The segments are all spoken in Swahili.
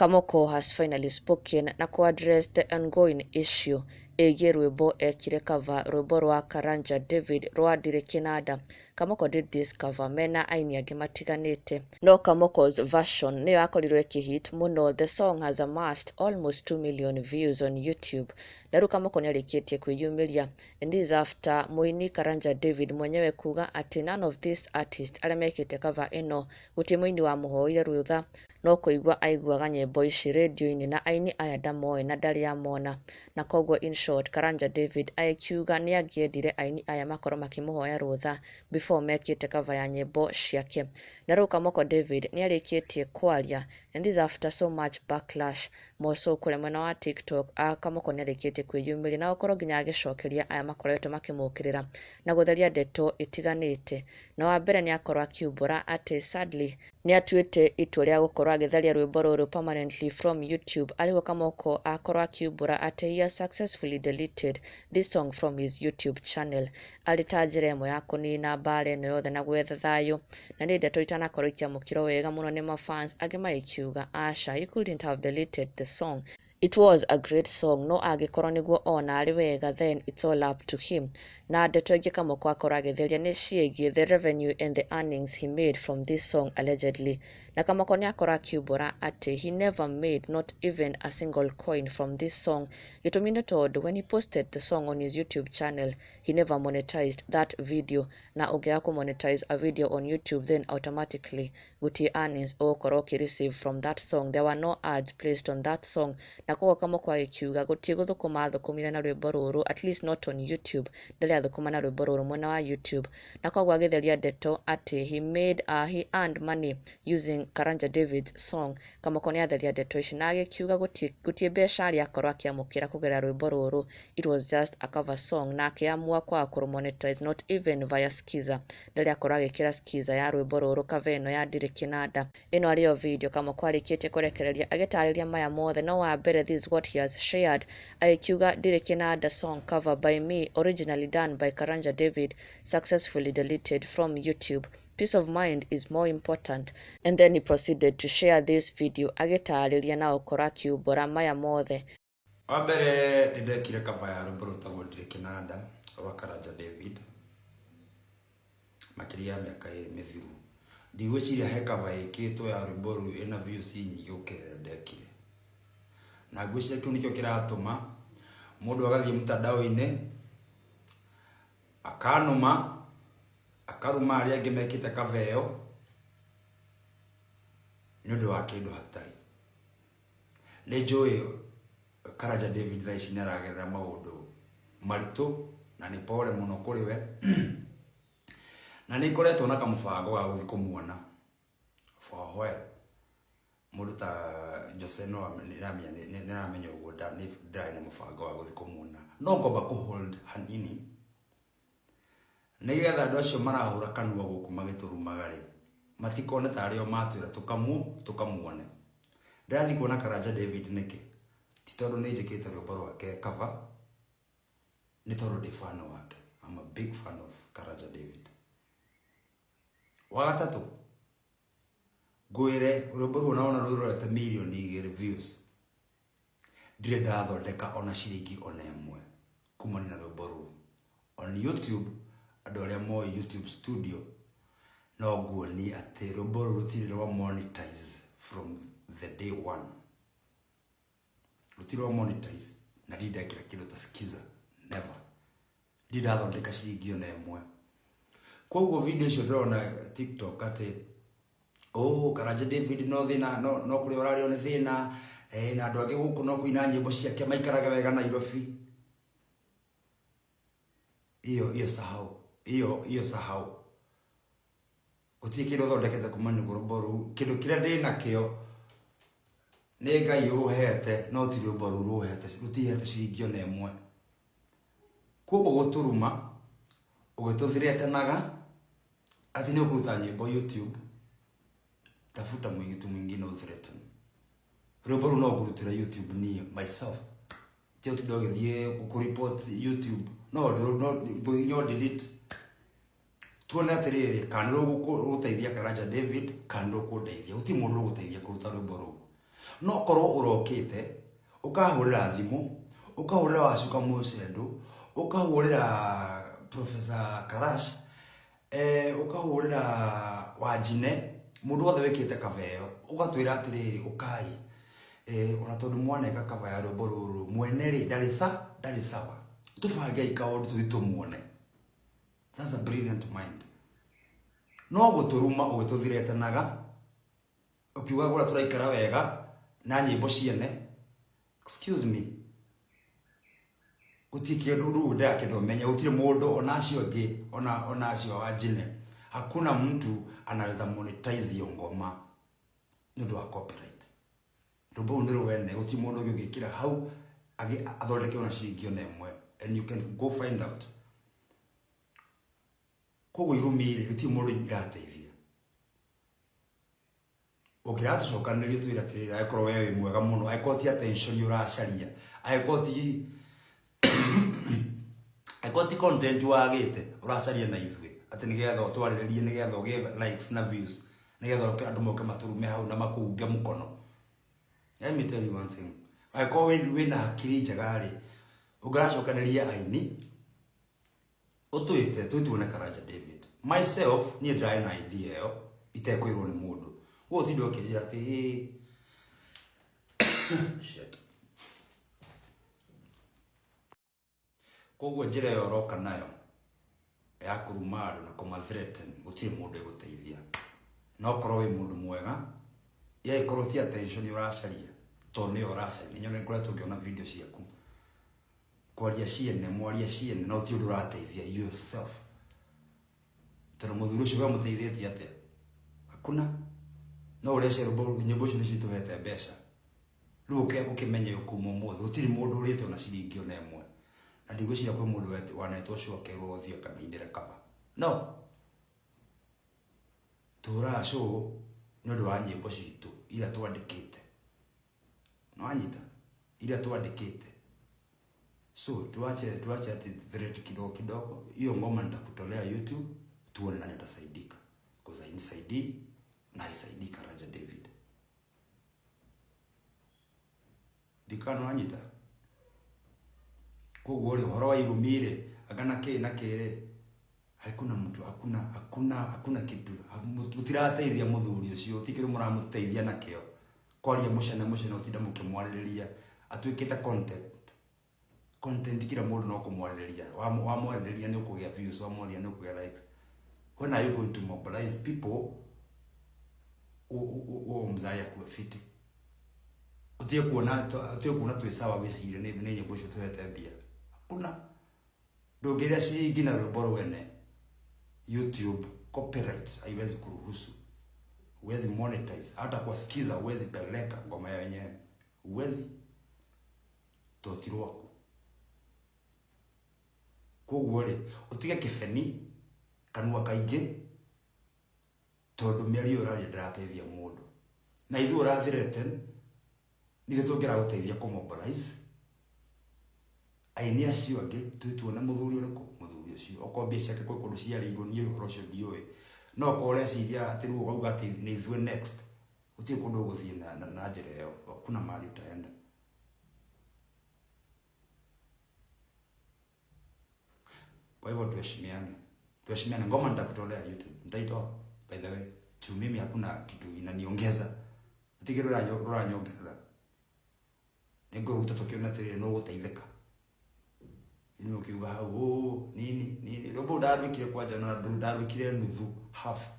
Kamoko has finally spoken na address the ongoing issue ĩgiĩ rwĩmbo ekire cover rwĩmbo rwa Karanja David rwa Ndirî Kinanda. Kamoko did this cover mena aini angĩ matiganĩte, no Kamoko's version nĩyo yakorirwo ĩkĩhit mũno. The song has amassed almost 2 million views on YouTube. Na rĩu Kamoko nĩarĩkĩtie kwĩyumĩria, and this is after mũini Karanja David mwenyewe kuga atĩ none of these artists arĩa mekĩte cover ĩno gũtirĩ mũini wamũhoire rũtha, no kũigua aiguaga nyĩmbo ici radio-inĩ na aini aya ndamoĩ na ndarĩ amona. Na koguo in short, Karanja David akiuga nĩangĩendire aini aya makorwo makĩmũhoya rũtha before mekĩte cover ya nyĩmbo ciake. Na rĩu Kamoko David nĩarĩkĩtie kwaria, and this after so much backlash moso kũrĩa mwena wa TikTok. Kamoko nĩarĩkĩtie kwĩyumĩria na gũkorwo nginya agĩcokeria aya makoretwo makĩmũkĩrĩra na gũtheria ndeto itiganĩte. Na wa mbere nĩakorwo akiumbũra atĩ sadly nĩatuĩte itua rĩa gũkorwo agĩtharia rwĩmbo rũrũ permanently from YouTube. Arĩguo Kamoko akorwo akiumbũra atĩ he has successfully deleted this song from his YouTube channel. Arĩ ta njĩra ĩmwe ya kũnina mbara ĩno yothe na gwetha thayũ, na nĩ ndeto itanakorwo ikiamũkĩrwo wega mũno nĩ mafans angĩ magĩkiuga aca, he couldn't have deleted the song. It was a great song, no angĩkorwo nĩguo ona arĩ wega, then it's all up to him. Na ndeto ingĩ Kamoko akorwo agĩtheria nĩ ciĩgiĩ the revenue and the earnings he made from this song allegedly. Na Kamoko nĩakorwo akiumbũra atĩ he never made not even a single coin from this song. Gĩtũmi nĩ tondũ when he posted the song on his YouTube channel, he never monetized that video. Na ũngĩaga kũmonetize a video on YouTube, then automatically gũtirĩ earnings ũgũkorwo ũkĩreceive from that song. There were no ads placed on that song. Na koguo Kamoko agĩkiuga gũtirĩ gũthũkũma athũkũmire na rwĩmbo rũrũ, at least not on YouTube. Ndarĩ athũkũma na rwĩmbo rũrũ mwena wa YouTube. Na koguo agĩtheria ndeto atĩ he earned money using Karanja David's song. Kamoko nĩatheria ndeto ici na agĩkiuga gũtirĩ mbeca arĩ akorwo akĩamũkĩra kũgerera rwĩmbo rũrũ. It was just a cover song, na akĩamua kwaga kũmonetize not even via Skiza. Ndarĩ akorwo agĩkĩra Skiza ya rwĩmbo rũrũ cover ĩno ya Ndirî Kinanda. Ĩno arĩyo video Kamoko arĩkĩtie kũrekereria agĩtarĩria maya mothe. No wa mbere, this is what he has shared. Akiuga Ndirî Kinanda song cover by me, originally done by Karanja David, successfully deleted from YouTube. Peace of mind is more important. And then he proceeded to share this video agĩtarĩria na gũkorwo akiumbũra maya mothe. Wa mbere nĩndekire cover ya rwĩmbo rũtagwo Ndirî Kinanda rwa Karanja David makĩria mĩaka ĩrĩ mĩthiru. Ndigwĩciria he cover ĩkĩtwo ya rwĩmbo rũu ĩna views nyingĩ gũkĩra ndekire. Na ngwĩciria kĩu nĩkĩo kĩratũma mũndũ agathiĩ mtandao-inĩ akanũma akaruma arĩa angĩ mekĩte cover ĩyo nĩ ũndũ wa kĩndũ hatarĩ. Nĩnjũĩ Karanja David thaa ici nĩaragerera maũndũ maritũ na nĩ pole mũno kũrĩ we na nĩngoretwo na kamũbango wa gũthiĩ kũmuona for a while. Mũndũ ta Jose no nĩramenya ũguo ndarĩ na mũbango wa gũthiĩ kũmuona, no ngomba kũhold hanini nĩgetha andũ acio marahũra kanua gũkũ magĩtũrumaga rĩ matikone ta arĩo matwĩra tũkamuone. Ndathiĩ kuona Karanja David nĩkĩ? Ti tondũ nĩnjĩkĩte rwĩmbo rwake cover, nĩ tondũ ndĩ fan wake. I'm a big fan of Karanja David. Wa gatatũ, ngwĩre rwĩmbo rũu naona rũrorete million 2 views, ndirĩ ndathondeka ona ciringi ona ĩmwe kumania na rwĩmbo rũu. On YouTube, andũ arĩa moĩ YouTube studio no nguonie atĩ rwĩmbo rũu rũtirĩ rwa monetize from the day one. Rũtirĩ rwa monetize na ndindekĩra kĩndũ ta Skiza, never. Ndathondeka ciringi ona ĩmwe. Koguo video icio ndĩrona TikTok atĩ Karanja David no thĩna no kũrĩa ũrarĩo nĩ thĩna na andũ angĩ gũkũ no kũina nyĩmbo ciake maikaraga wega Nairobi. Iyo sahau gũtirĩ kĩndũ thondekete kumania na rwĩmbo rũu. Kĩndũ kĩrĩa ndĩ nakĩo nĩ Ngai ũhete, no ti rwĩmbo rũu rũhete, rũtihete ciringi ona ĩmwe. Koguo gũtũruma ũgĩtũthiretanaga atĩ nĩ ũkũruta nyĩmbo YouTube, tafuta mũingĩ mwingine ũthreaten. Rwĩmbo rũu no ngũrutĩra YouTube niĩ myself. Ti ũtinda ũgĩthiĩ kũreport YouTube, no delete. Tuone atĩrĩrĩ, kana rũgũteithia Karanja David, kana rũkũndeithia. Gũtirĩ mũndũ rũgũteithia kũruta rwĩmbo rũu. no korwo urokite ukahurira thimu ukahurira wacuka mucendu ukahurira Professor Karash ukahurira Wajine mundu wothe wikite kaveo ugatwira atiriri ukai ona tondu mwana eka kavaya rwimbo ruru mwene ri ndari sawa tubange ikaundu tuitumuone. That's a brilliant mind. No guturuma ugituthirete ukiuga gura turaikara wega na nyimbo ciene. Excuse me, gutike ruru ndake menya gutire mundu ona acio ngi ona acio Wajine, hakuna mtu anaweza monetize hiyo ngoma ndio wa copyright. Ndobo ndiro wene gutire mundu ugikira hau athondeke ona ciringi ona imwe, and you can go find out. Kogo irumire gutire mundu irateithia. Ukiratu cokanĩrio twira tirira aikorwo wewe mwega muno aikoti attention uracaria aikoti content wagite uracaria na ithwe ati nigetha utwarĩrĩrie nigetha ugie likes na views nigetha andu moke maturume hau na makuunge mukono. Let me tell you one thing, aikoo wina hakiri njagari ungiracokanĩria aini utwite tutuone Karanja David. Myself ni ndai na idea yo itekwirwo ni mundu wo tindo kijira ti shit koguo njira yo roka nayo ya kurumaro na kumalthreaten gutire mundu eguteithia no korwo wi mundu mwega ya ikorwo ti attention uracaria to ni uracaria nyone ngoretwo ngiona video ciaku kwaria ciene mwaria ciene no ti undu urateithia yourself tero muthuru ucio muteithietie atia hakuna no urece rubo nyimbo icio nicio tuhete mbeca ruke ukimenya yukumo mothe utiri mundu urite ona ciringi ona imwe na ndigwiciria kwi mundu wanetwo cokerwo thia kamindire kaba no turaco nondu wa nyimbo citu ira twandikite no anyita ira twandikite so tuache ati thread kidogo hiyo ngoma nitakutolea YouTube tuone nani atasaidika because inside na isaidi Karanja David dikano anyita koguo uri horo wa irumire agana ke na kere hakuna mtu hakuna kitu mutirateithia muthuri ucio tikiro muramuteithia na kio kwaria mucene utinda mukimwaririria atwikite content kila mundu no kumwaririria wa mwaririria ni ukugia views wa mwaririria ni ukugia likes. When are you going to mobilize people mzaya kuwa fiti utie kuona tu sawa wicire ni nyimbo cio tuhete mbia hakuna ndogeria ciringi na rwimbo rwene YouTube copyright haiwezi kuruhusu, huwezi monetize, hata kusikiza huwezi peleka ngoma ya wenyewe, huwezi totiro wako koguo ri utige kifeni kanua kaingi tondu miario urari ndirateithia mundu na ithu urathirete ni tugira guteithia kumobilize aini acio angi tuituone muthuri uriku muthuri ucio okombia ciake kwi kundu ciarirwo ni uhoro ucio ndiwe no kore ciria ati ruo gauga ati ni ithu next utie kundu guthie na njira yo kuna mali utaenda. Kwa hivyo tuheshimiane ngoma nitakutolea YouTube nitaitoa by the way tu mimi hakuna kitu inaniongeza utigiro uranyongeza nego utakiona tele no utaitheka ino kiuga nini robo darwikire kwa jana darwikire nuthu half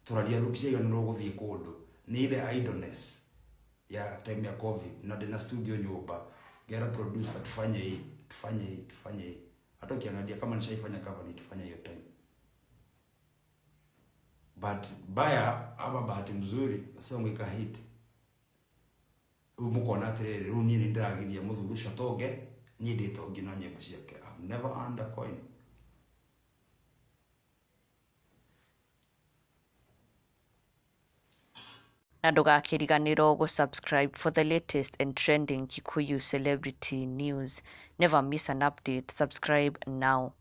turaria rupia yo no guthie kundu ni ile idleness ya time ya covid na ndina studio nyumba gera producer tufanye hii hata ukiangalia kama nishaifanya cover nitafanya hiyo time. But baya ama bahati mzuri song ika hit umukona atiriri runi ni ndagiria muthuru ucio toge ni nditongi na nyimbo ciake. I've never earned a coin. Na ndugakiriganirwo gusubscribe for the latest and trending Kikuyu celebrity news. Never miss an update. Subscribe now.